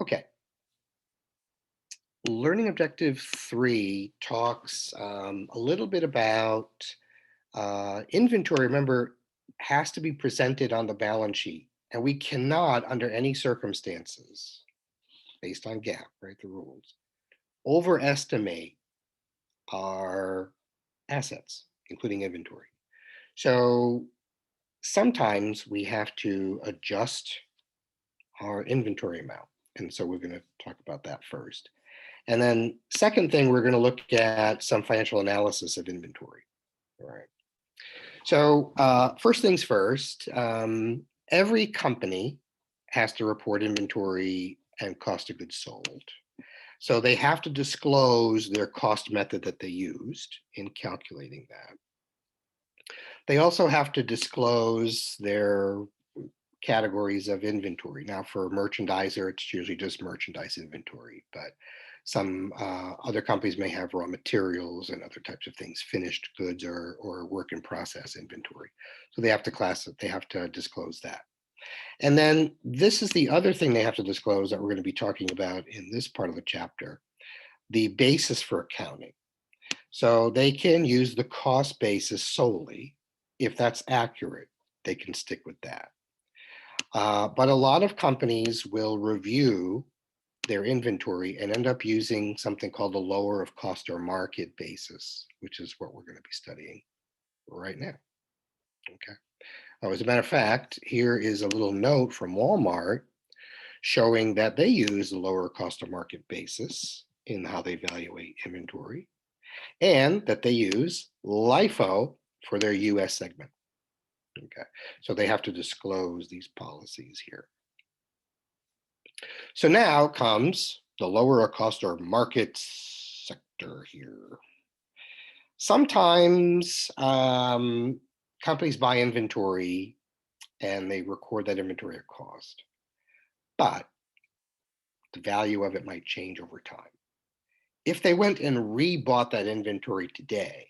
Okay, learning objective 3 talks a little bit about inventory. Remember, has to be presented on the balance sheet, and we cannot, under any circumstances, based on GAAP, right, the rules, overestimate our assets, including inventory. So sometimes we have to adjust our inventory amount. And so we're going to talk about that first. And then second thing, we're going to look at some financial analysis of inventory. All right. So first things first, every company has to report inventory and cost of goods sold. So they have to disclose their cost method that they used in calculating that. They also have to disclose their categories of inventory. Now, for a merchandiser, it's usually just merchandise inventory, but some other companies may have raw materials and other types of things, finished goods or work in process inventory. So they have to disclose that. And then this is the other thing they have to disclose that we're going to be talking about in this part of the chapter, the basis for accounting. So they can use the cost basis solely. If that's accurate, they can stick with that. But a lot of companies will review their inventory and end up using something called the lower of cost or market basis, which is what we're going to be studying right now. Okay. As a matter of fact, here is a little note from Walmart showing that they use the lower cost of market basis in how they evaluate inventory, and that they use LIFO for their US segment. Okay, so they have to disclose these policies here. So now comes the lower cost or market sector here. Sometimes companies buy inventory and they record that inventory at cost, but the value of it might change over time. If they went and rebought that inventory today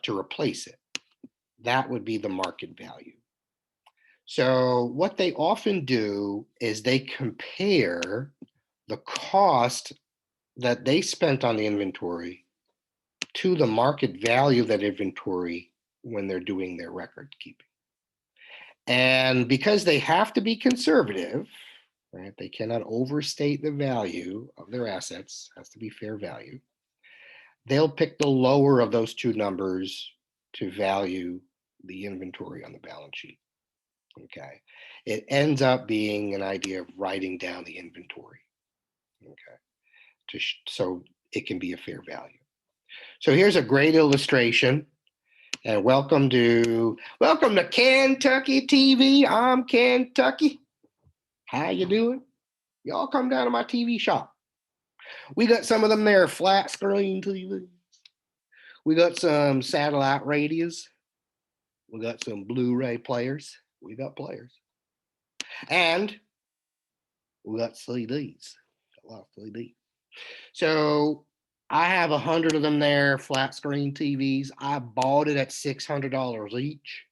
to replace it, that would be the market value. So what they often do is they compare the cost that they spent on the inventory to the market value of that inventory when they're doing their record keeping. And because they have to be conservative, right, they cannot overstate the value of their assets, has to be fair value, they'll pick the lower of those two numbers to value the inventory on the balance sheet. Okay. It ends up being an idea of writing down the inventory. Okay. So it can be a fair value. So here's a great illustration. And welcome to Kentucky TV. I'm Kentucky. How you doing? Y'all come down to my TV shop. We got some of them there flat screen TVs. We got some satellite radios. We got some Blu-ray players. We got players. And we got CDs. A lot of CDs. So I have 100 of them there, flat screen TVs. I bought it at $600 each.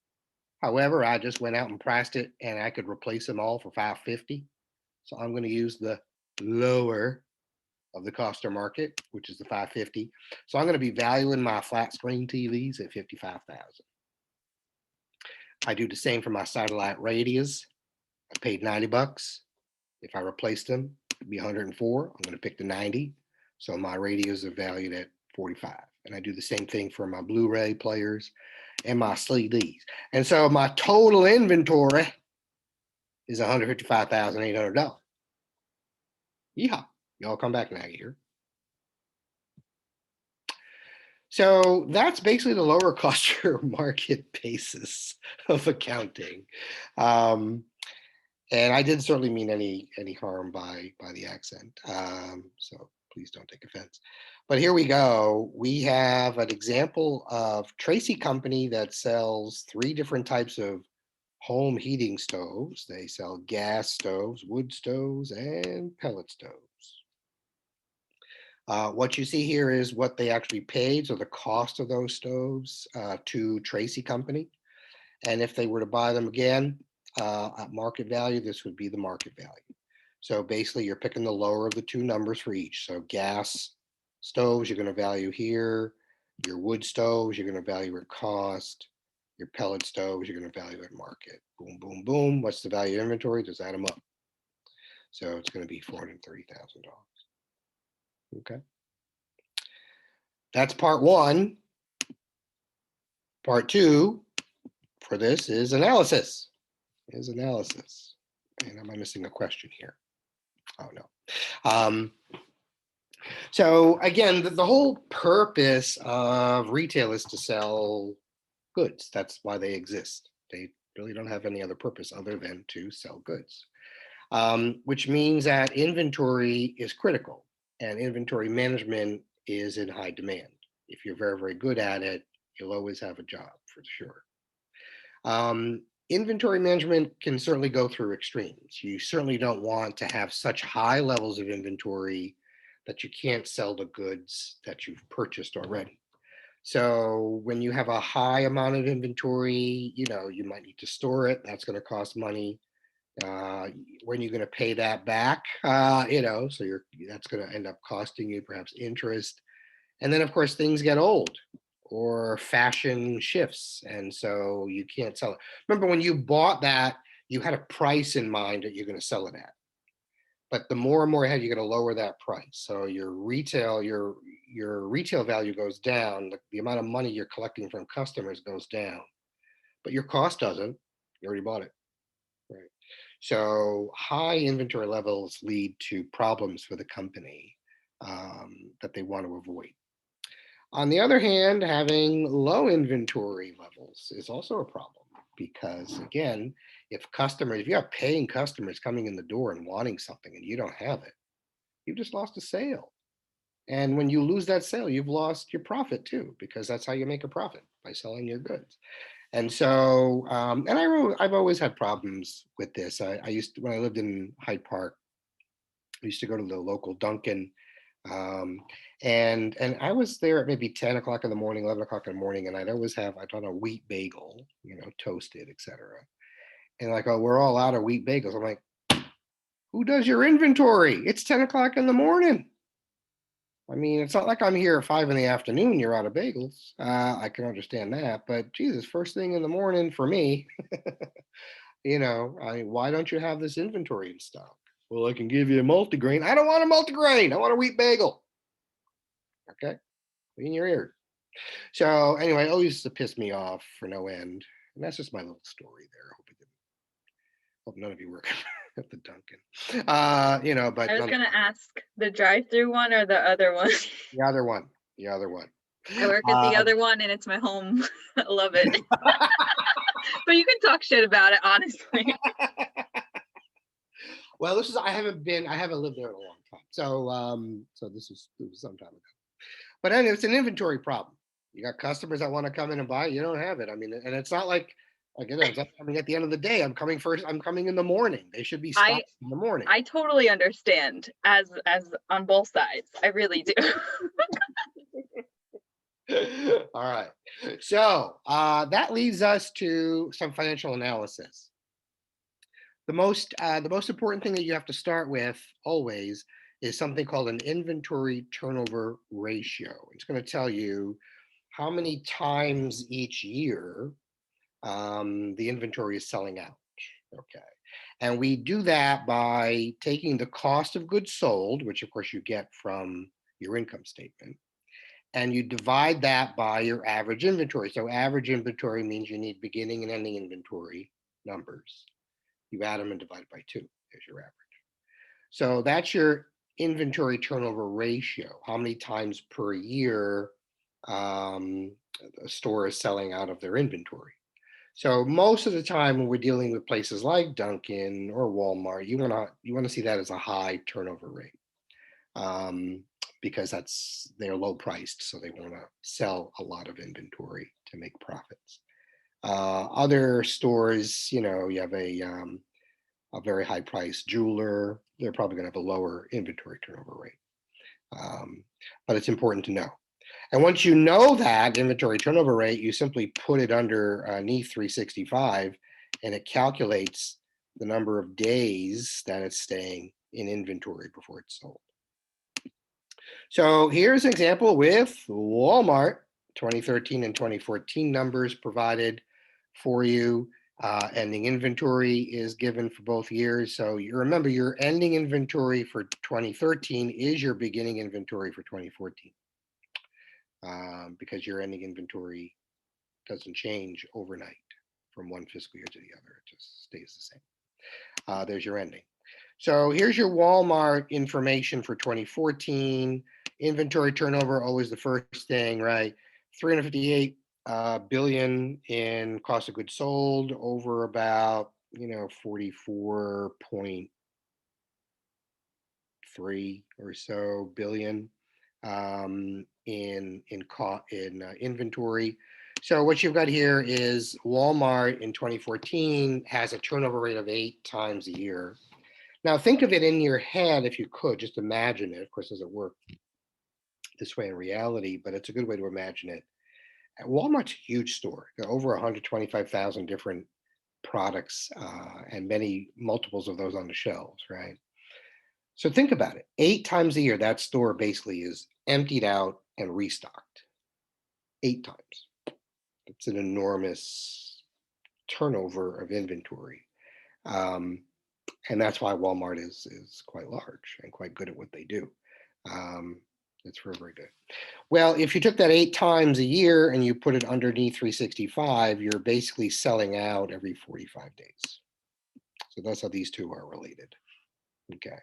However, I just went out and priced it and I could replace them all for $550. So I'm going to use the lower of the cost or market, which is the $550. So I'm going to be valuing my flat screen TVs at $55,000. I do the same for my satellite radios. I paid $90. If I replaced them, it'd be 104. I'm going to pick the 90. So my radios are valued at 45. And I do the same thing for my Blu-ray players and my CDs. And so my total inventory is $155,800. Yeehaw. Y'all come back now here. So that's basically the lower cost or market basis of accounting. And I didn't certainly mean any harm by the accent. So please don't take offense. But here we go. We have an example of Tracy Company that sells 3 different types of home heating stoves. They sell gas stoves, wood stoves, and pellet stoves. What you see here is what they actually paid, so the cost of those stoves to Tracy Company. And if they were to buy them again at market value, this would be the market value. So basically you're picking the lower of the two numbers for each. So gas stoves, you're going to value here. Your wood stoves, you're going to value at cost. Your pellet stoves, you're going to value at market. Boom, boom, boom. What's the value of inventory? Just add them up. So it's going to be $430,000. Okay. That's part one. Part two for this is analysis. And am I missing a question here? Oh, no. So again, the whole purpose of retail is to sell goods. That's why they exist. They really don't have any other purpose other than to sell goods, which means that inventory is critical and inventory management is in high demand. If you're very, very good at it, you'll always have a job for sure. Inventory management can certainly go through extremes. You certainly don't want to have such high levels of inventory that you can't sell the goods that you've purchased already. So when you have a high amount of inventory, you might need to store it. That's going to cost money. When you're going to pay that back, so that's going to end up costing you perhaps interest. And then of course things get old or fashion shifts, and so you can't sell it. Remember, when you bought that, you had a price in mind that you're going to sell it at. But the more and more ahead, you're going to lower that price. So your retail value goes down. The amount of money you're collecting from customers goes down, but your cost doesn't. You already bought it, right? So high inventory levels lead to problems for the company that they want to avoid. On the other hand, having low inventory levels is also a problem because, again, if you have paying customers coming in the door and wanting something and you don't have it, you've just lost a sale. And when you lose that sale, you've lost your profit too, because that's how you make a profit, by selling your goods. And so, I've always had problems with this. When I lived in Hyde Park, I used to go to the local Dunkin'. And I was there at maybe 10 o'clock in the morning, 11 o'clock in the morning, and I'd done a wheat bagel, toasted, etc. And like, oh, we're all out of wheat bagels. I'm like, who does your inventory? It's 10 o'clock in the morning. I mean, it's not like I'm here at 5 in the afternoon, you're out of bagels. I can understand that, but Jesus, first thing in the morning for me, why don't you have this inventory in stock? Well, I can give you a multigrain. I don't want a multigrain. I want a wheat bagel. Okay, clean your ears. So anyway, it always used to piss me off for no end. And that's just my little story there. Hope none of you work at the Dunkin'. But I was gonna ask, the drive-through one or the other one? The other one. I work at the other one and it's my home. I love it. But you can talk shit about it, honestly. Well, I haven't lived there in a long time. So this was some time ago. But anyway, it's an inventory problem. You got customers that want to come in and buy, you don't have it. I mean, and it's not like it's not coming at the end of the day. I'm coming in the morning. They should be stocked in the morning. I totally understand as on both sides. I really do. All right. So that leads us to some financial analysis. The most important thing that you have to start with always is something called an inventory turnover ratio. It's going to tell you how many times each year the inventory is selling out. Okay. And we do that by taking the cost of goods sold, which of course you get from your income statement, and you divide that by your average inventory. So average inventory means you need beginning and ending inventory numbers. You add them and divide it by 2 as your average. So that's your inventory turnover ratio. How many times per year a store is selling out of their inventory. So most of the time when we're dealing with places like Dunkin' or Walmart, you want to see that as a high turnover rate. Because they're low priced, so they want to sell a lot of inventory to make profits. Other stores, you have a very high price jeweler, they're probably going to have a lower inventory turnover rate. But it's important to know. And once you know that inventory turnover rate, you simply put it underneath 365 and it calculates the number of days that it's staying in inventory before it's sold. So here's an example with Walmart, 2013 and 2014 numbers provided for you. Ending inventory is given for both years. So you remember your ending inventory for 2013 is your beginning inventory for 2014, because your ending inventory doesn't change overnight from one fiscal year to the other. It just stays the same. There's your ending. So here's your Walmart information for 2014. Inventory turnover, always the first thing, right? 358 billion in cost of goods sold over about 44.3 or so billion in inventory. So what you've got here is Walmart in 2014 has a turnover rate of 8 times a year. Now think of it in your head if you could, just imagine it. Of course, it doesn't work this way in reality, but it's a good way to imagine it. Walmart's a huge store. There are over 125,000 different products and many multiples of those on the shelves, right? So think about it. 8 times a year, that store basically is emptied out and restocked. 8 times. It's an enormous turnover of inventory. And that's why Walmart is quite large and quite good at what they do. It's very, very good. Well, if you took that 8 times a year and you put it underneath 365, you're basically selling out every 45 days. So that's how these two are related. Okay.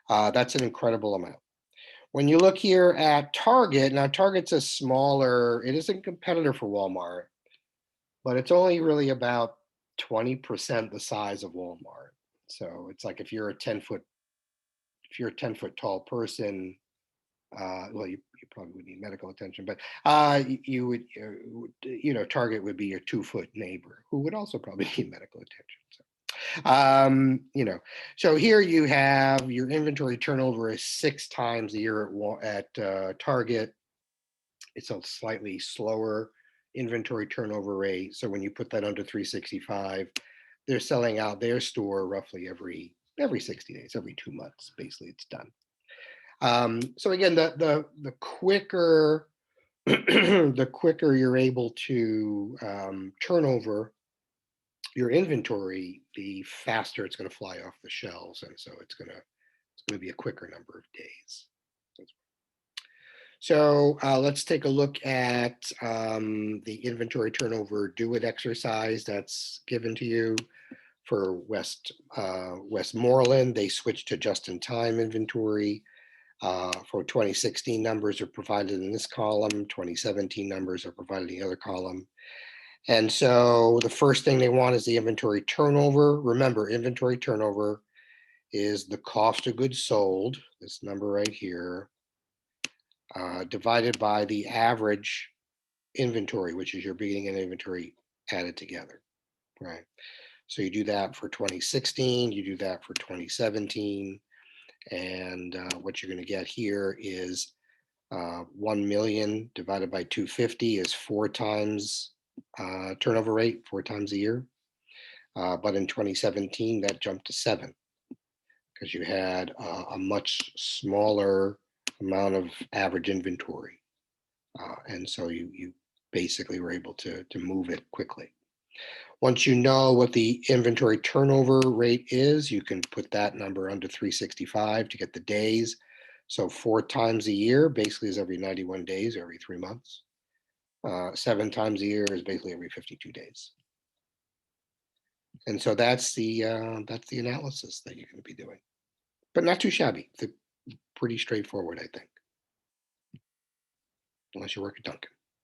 That's an incredible amount. When you look here at Target, now Target's a smaller, it is a competitor for Walmart, but it's only really about 20% the size of Walmart. So it's like if you're a 10-foot tall person, well, you probably would need medical attention, but you would, Target would be your 2-foot neighbor who would also probably need medical attention. So here you have your inventory turnover is 6 times a year at Target. It's a slightly slower inventory turnover rate. So when you put that under 365, they're selling out their store roughly every 60 days, every 2 months. Basically, it's done. So again, the quicker the quicker you're able to turn over your inventory, the faster it's going to fly off the shelves, and so it's going to be a quicker number of days. So let's take a look at the inventory turnover do-it exercise that's given to you for Westmoreland. They switched to just-in-time inventory. For 2016 numbers are provided in this column. 2017 numbers are provided in the other column. And so the first thing they want is the inventory turnover. Remember, inventory turnover is the cost of goods sold, this number right here, divided by the average inventory, which is your beginning and inventory added together, right? So you do that for 2016, you do that for 2017, and what you're going to get here is 1 million divided by 250 is 4 times turnover rate, 4 times a year. But in 2017, that jumped to 7 because you had a much smaller amount of average inventory. And so you basically were able to move it quickly. Once you know what the inventory turnover rate is, you can put that number under 365 to get the days. So 4 times a year basically is every 91 days, every 3 months. 7 times a year is basically every 52 days. And so that's the analysis that you're going to be doing, but not too shabby. It's pretty straightforward, I think, unless you work at Dunkin'.